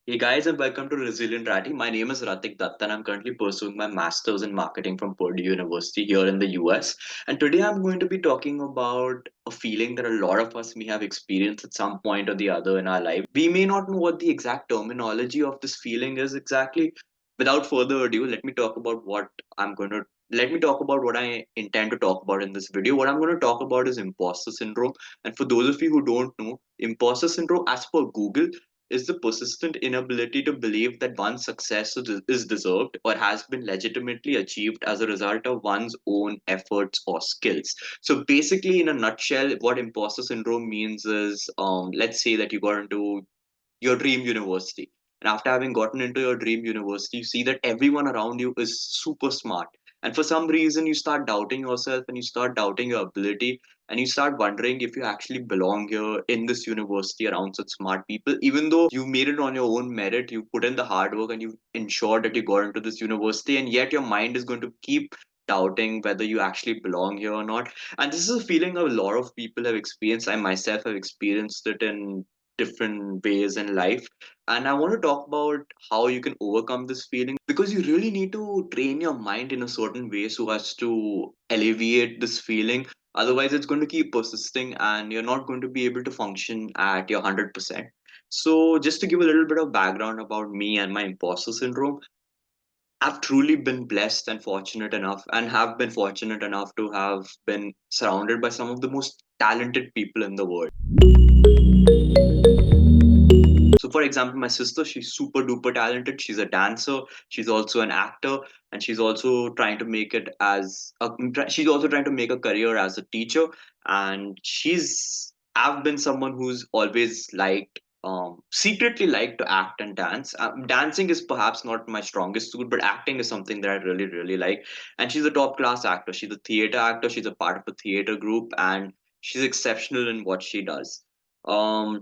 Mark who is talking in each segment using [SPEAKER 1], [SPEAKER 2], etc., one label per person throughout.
[SPEAKER 1] Hey guys, and welcome to Resilient Ratty. My name is Ratik Datta, and I'm currently pursuing my master's in marketing from Purdue University here in the US. And today I'm going to be talking about a feeling that a lot of us may have experienced at some point or the other in our life. We may not know what the exact terminology of this feeling is exactly. Without further ado, let me talk about what I intend to talk about in this video. What I'm going to talk about is imposter syndrome. And for those of you who don't know, imposter syndrome, as per Google, is the persistent inability to believe that one's success is deserved or has been legitimately achieved as a result of one's own efforts or skills. So basically, in a nutshell, what imposter syndrome means is, let's say that you got into your dream university. And after having gotten into your dream university, you see that everyone around you is super smart. And for some reason, you start doubting yourself and you start doubting your ability. And you start wondering if you actually belong here in this university around such smart people. Even though you made it on your own merit, you put in the hard work and you ensured that you got into this university. And yet your mind is going to keep doubting whether you actually belong here or not. And this is a feeling a lot of people have experienced. I myself have experienced it in different ways in life. And I want to talk about how you can overcome this feeling because you really need to train your mind in a certain way so as to alleviate this feeling. Otherwise, it's going to keep persisting and you're not going to be able to function at your 100%. So, just to give a little bit of background about me and my imposter syndrome, I've truly been blessed and fortunate enough, and have been fortunate enough to have been surrounded by some of the most talented people in the world. So, for example, my sister, she's super duper talented. She's a dancer. She's also an actor, and she's also trying to make it as a, she's also trying to make a career as a teacher. And I've been someone who's always secretly liked to act and dance. Dancing is perhaps not my strongest suit, but acting is something that I really, really like. And she's a top class actor. She's a theater actor. She's a part of a theater group, and she's exceptional in what she does.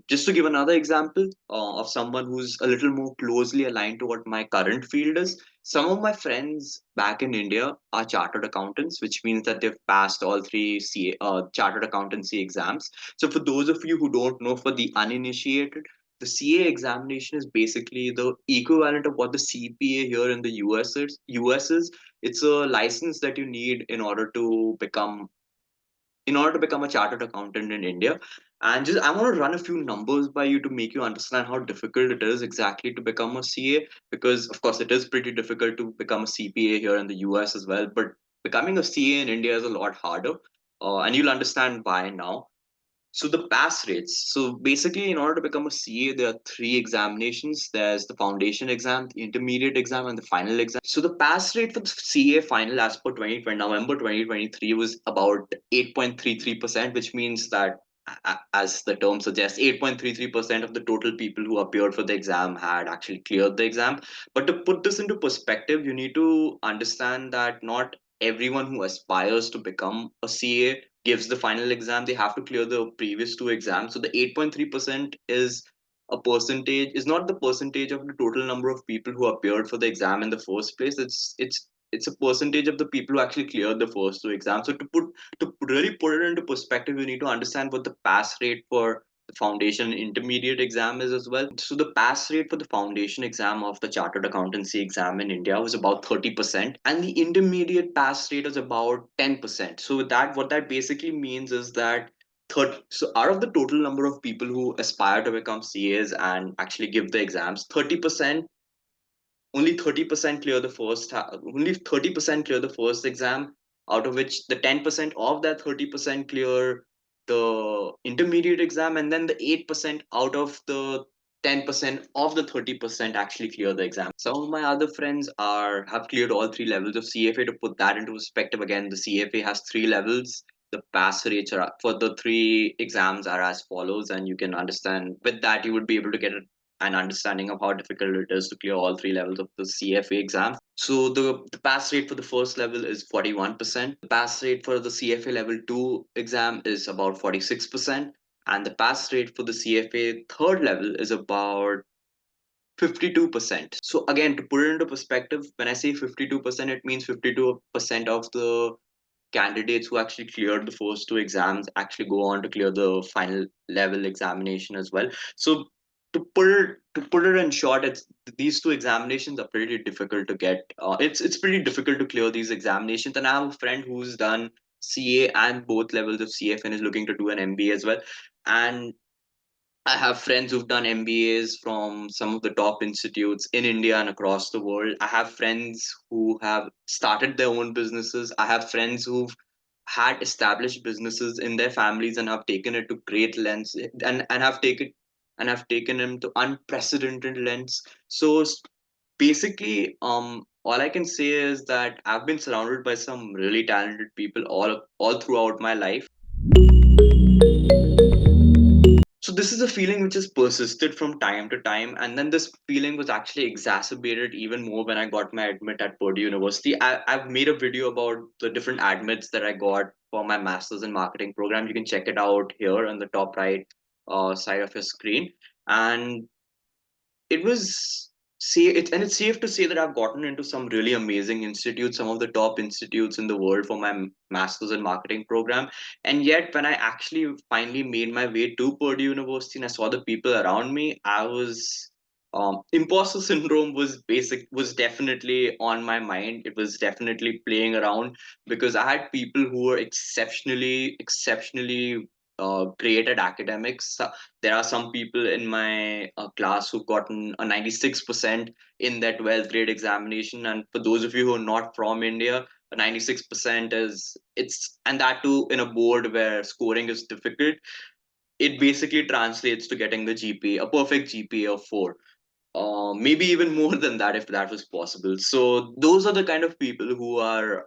[SPEAKER 1] Just to give another example of someone who's a little more closely aligned to what my current field is, some of my friends back in India are chartered accountants, which means that they've passed all three chartered accountancy exams. So, for those of you who don't know, for the uninitiated, the CA examination is basically the equivalent of what the CPA here in the US is. It's a license that you need in order to become a chartered accountant in India. And just I want to run a few numbers by you to make you understand how difficult it is exactly to become a CA, because of course it is pretty difficult to become a CPA here in the US as well, but becoming a CA in India is a lot harder. And you'll understand why now. So the pass rates. So basically, in order to become a CA, there are three examinations. There's the foundation exam, the intermediate exam, and the final exam. So the pass rate for the CA final as per 2020, November 2023 was about 8.33%, which means that as the term suggests, 8.33% of the total people who appeared for the exam had actually cleared the exam. But to put this into perspective, you need to understand that not everyone who aspires to become a CA gives the final exam. They have to clear the previous two exams. So the 8.3% is not the percentage of the total number of people who appeared for the exam in the first place. It's a percentage of the people who actually cleared the first two exams. So to really put it into perspective, you need to understand what the pass rate for the foundation and intermediate exam is as well. So the pass rate for the foundation exam of the chartered accountancy exam in India was about 30%, and the intermediate pass rate was about 10%. So what that basically means is that 30, so out of the total number of people who aspire to become CAs and actually give the exams, 30%, only 30% clear the only 30% clear the first exam, out of which the 10% of that 30% clear the intermediate exam, and then the 8% out of the 10% of the 30% actually clear the exam. Some of my other friends are have cleared all three levels of CFA. To put that into perspective, again, the CFA has three levels. The pass rates are for the three exams are as follows, and you can understand with that you would be able to get an understanding of how difficult it is to clear all three levels of the CFA exam. So the pass rate for the first level is 41%. The pass rate for the CFA level 2 exam is about 46%. And the pass rate for the CFA third level is about 52%. So again, to put it into perspective, when I say 52%, it means 52% of the candidates who actually cleared the first two exams actually go on to clear the final level examination as well. So To put it in short, it's these two examinations are pretty difficult to get. It's pretty difficult to clear these examinations. And I have a friend who's done CA and both levels of CF and is looking to do an MBA as well. And I have friends who've done MBAs from some of the top institutes in India and across the world. I have friends who have started their own businesses. I have friends who've had established businesses in their families and have taken it to great lengths and have taken them to unprecedented lengths. So basically, all I can say is that I've been surrounded by some really talented people all throughout my life. So this is a feeling which has persisted from time to time, and then this feeling was actually exacerbated even more when I got my admit at Purdue University. I've made a video about the different admits that I got for my master's in marketing program. You can check it out here on the top right side of your screen. And it was it's safe to say that I've gotten into some really amazing institutes, some of the top institutes in the world for my master's in marketing program. And yet, when I actually finally made my way to Purdue University and I saw the people around me, I was imposter syndrome was definitely on my mind. It was definitely playing around because I had people who were exceptionally great at academics. There are some people in my class who've gotten a 96% in their 12th grade examination. And for those of you who are not from India, a 96% is it's and that too in a board where scoring is difficult. It basically translates to getting the GPA, a perfect GPA of 4. Maybe even more than that if that was possible. So those are the kind of people who are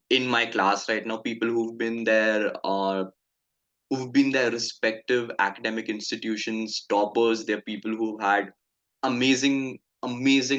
[SPEAKER 1] in my class right now. People who've been their respective academic institutions toppers. They're people who've had amazing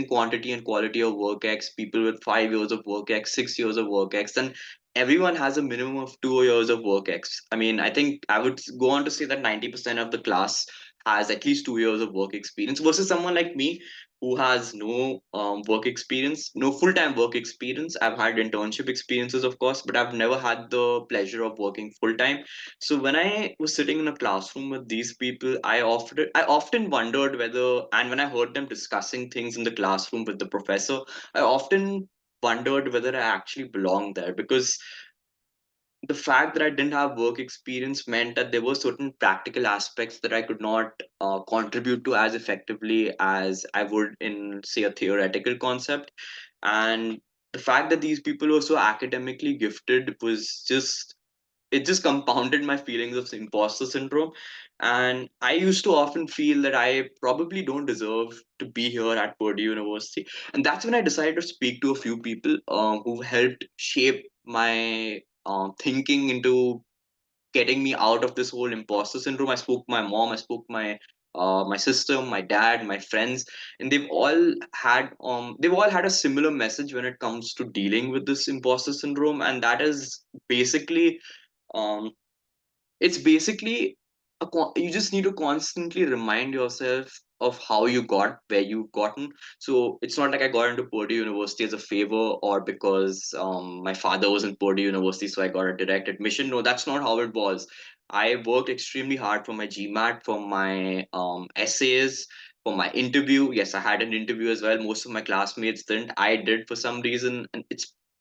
[SPEAKER 1] quantity and quality of work ex, people with 5 years of work ex, 6 years of work ex, and everyone has a minimum of 2 years of work ex. I mean, I think I would go on to say that 90% of the class has at least 2 years of work experience versus someone like me who has no work experience, no full-time work experience. I've had internship experiences, of course, but I've never had the pleasure of working full-time. So when I was sitting in a classroom with these people, I often wondered whether, and when I heard them discussing things in the classroom with the professor, I often wondered whether I actually belonged there because the fact that I didn't have work experience meant that there were certain practical aspects that I could not contribute to as effectively as I would in, say, a theoretical concept. And the fact that these people were so academically gifted was just it just compounded my feelings of imposter syndrome. And I used to often feel that I probably don't deserve to be here at Purdue University. And that's when I decided to speak to a few people who helped shape my thinking into getting me out of this whole imposter syndrome. I spoke to my mom, I spoke to my sister, my dad, my friends, and they've all had a similar message when it comes to dealing with this imposter syndrome, and that is basically um, it's basically you just need to constantly remind yourself of how you got where you've gotten. So it's not like I got into Purdue University as a favor or because my father was in Purdue University, so I got a direct admission. No, that's not how it was. I worked extremely hard for my GMAT, for my essays, for my interview. Yes, I had an interview as well. Most of my classmates didn't. I did for some reason, and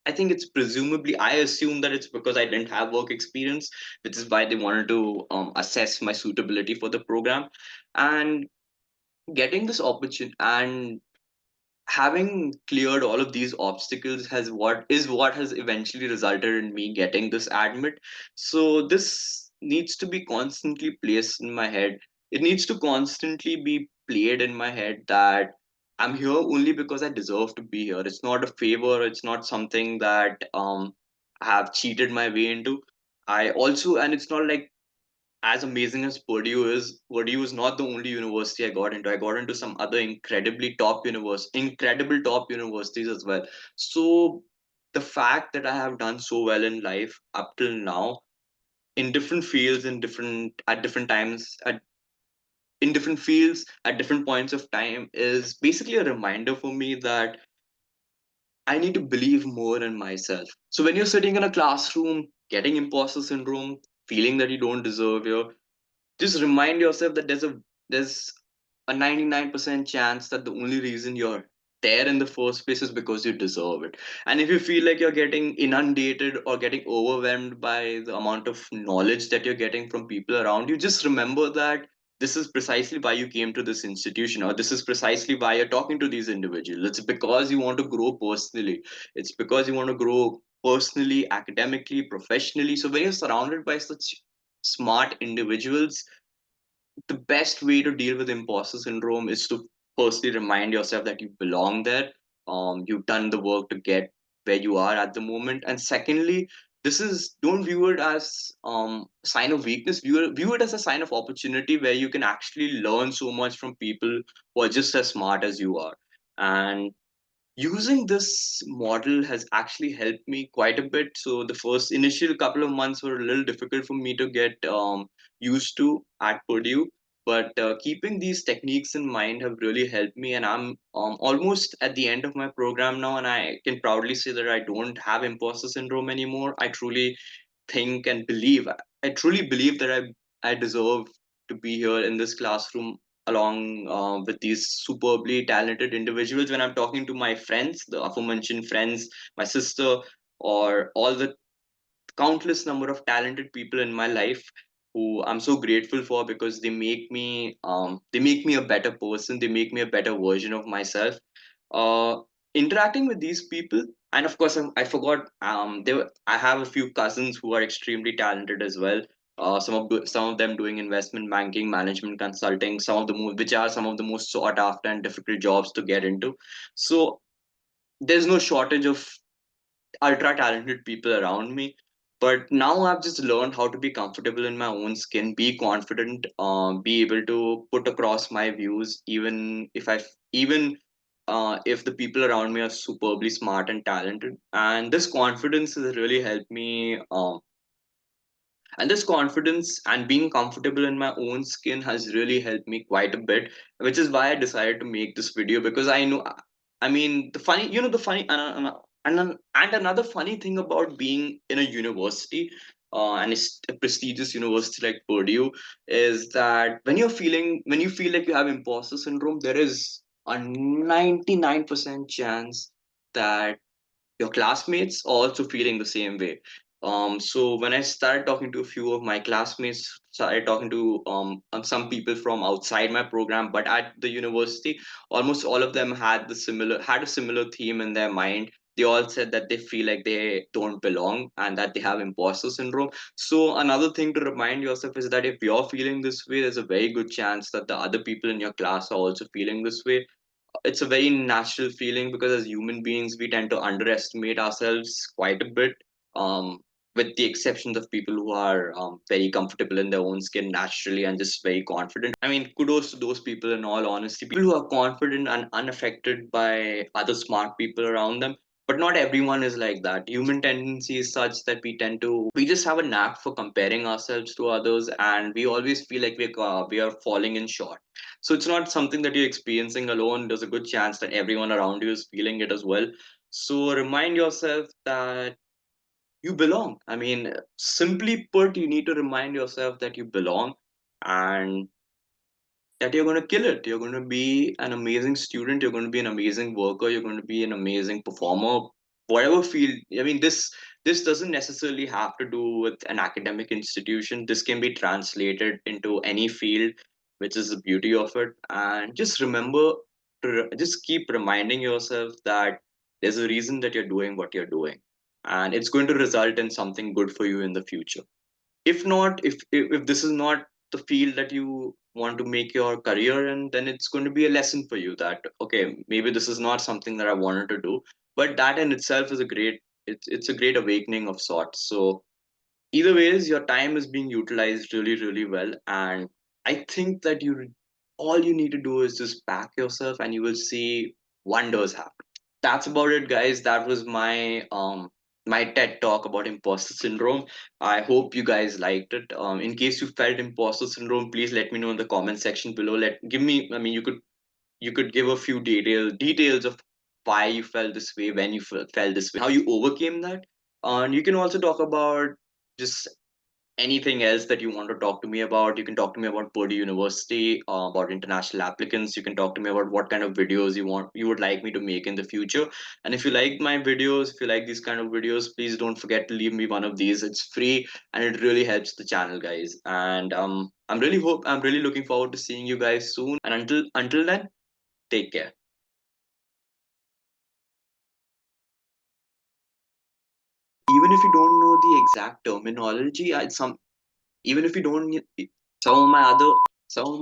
[SPEAKER 1] I think it's presumably, I assume that it's because I didn't have work experience, which is why they wanted to assess my suitability for the program. And getting this opportunity and having cleared all of these obstacles has what has eventually resulted in me getting this admit. So this needs to be constantly placed in my head. It needs to constantly be played in my head that I'm here only because I deserve to be here. It's not a favor, it's not something that I have cheated my way into. I also, and it's not like, as amazing as Purdue is not the only university I got into. I got into some other incredible top universities as well. So the fact that I have done so well in life up till now, in different fields, different times, in different fields at different points of time, is basically a reminder for me that I need to believe more in myself. So when you're sitting in a classroom, getting imposter syndrome, feeling that you don't deserve your just remind yourself that there's a 99% chance that the only reason you're there in the first place is because you deserve it. And if you feel like you're getting inundated or getting overwhelmed by the amount of knowledge that you're getting from people around you, just remember that this is precisely why you came to this institution, or this is precisely why you're talking to these individuals. It's because you want to grow personally. It's because you want to grow personally, academically, professionally. So when you're surrounded by such smart individuals, the best way to deal with imposter syndrome is to firstly remind yourself that you belong there. You've done the work to get where you are at the moment. And secondly, this is, don't view it as sign of weakness. View it as a sign of opportunity where you can actually learn so much from people who are just as smart as you are. And using this model has actually helped me quite a bit. So the first initial couple of months were a little difficult for me to get used to at Purdue, but keeping these techniques in mind have really helped me. And I'm almost at the end of my program now, and I can proudly say that I don't have imposter syndrome anymore. I truly think and believe. I truly believe that I deserve to be here in this classroom along with these superbly talented individuals. When I'm talking to my friends, the aforementioned friends, my sister, or all the countless number of talented people in my life who I'm so grateful for, because they make me a better person. They make me a better version of myself. Uh, Interacting with these people, and of course, I forgot. I have a few cousins who are extremely talented as well. Some of them doing investment banking, management consulting. Which are some of the most sought after and difficult jobs to get into. So there's no shortage of ultra talented people around me. But now I've just learned how to be comfortable in my own skin, be confident, be able to put across my views, even if the people around me are superbly smart and talented. And this confidence has really helped me. And this confidence and being comfortable in my own skin has really helped me quite a bit, which is why I decided to make this video. Because I know, I mean, the funny, the funny, and another funny thing about being in a university, and it's a prestigious university like Purdue, is that when you feel like you have imposter syndrome, there is a 99% chance that your classmates are also feeling the same way. So when I started talking to a few of my classmates, started talking to some people from outside my program, but at the university, almost all of them had a similar theme in their mind. They all said that they feel like they don't belong and that they have imposter syndrome. So another thing to remind yourself is that if you're feeling this way, there's a very good chance that the other people in your class are also feeling this way. It's a very natural feeling, because as human beings we tend to underestimate ourselves quite a bit, um, with the exceptions of people who are very comfortable in their own skin naturally and just very confident. I mean, kudos to those people, in all honesty, people who are confident and unaffected by other smart people around them. But not everyone is like that. Human tendency is such that we just have a knack for comparing ourselves to others, and we always feel like we are falling in short. So it's not something that you're experiencing alone. There's a good chance that everyone around you is feeling it as well. So remind yourself that you belong. I mean, simply put, you need to remind yourself that you belong, and that you're going to kill it. You're going to be an amazing student. You're going to be an amazing worker. You're going to be an amazing performer. Whatever field. I mean, this doesn't necessarily have to do with an academic institution. This can be translated into any field, which is the beauty of it. And just remember to just keep reminding yourself that there's a reason that you're doing what you're doing, and it's going to result in something good for you in the future. If not, if this is not the field that you want to make your career in, then it's going to be a lesson for you that, okay, maybe this is not something that I wanted to do. But that in itself is a great, it's a great awakening of sorts. So either ways, your time is being utilized really, really well. And I think that you all you need to do is just back yourself, and you will see wonders happen. That's about it, guys. That was my TED talk about imposter syndrome. I hope you guys liked it. In case you felt imposter syndrome, please let me know in the comment section below. Let give me. I mean, you could give a few details of why you felt this way, when you felt this way, how you overcame that. And you can also talk about just anything else that you want to talk to me about, you can talk to me about Purdue University, about international applicants. You can talk to me about what kind of videos you would like me to make in the future. And if you like my videos, if you like these kind of videos, please don't forget to leave me one of these. It's free and it really helps the channel, guys. And I'm really looking forward to seeing you guys soon. And until then, take care. Even if you don't know the exact terminology, some even if you don't some of my other some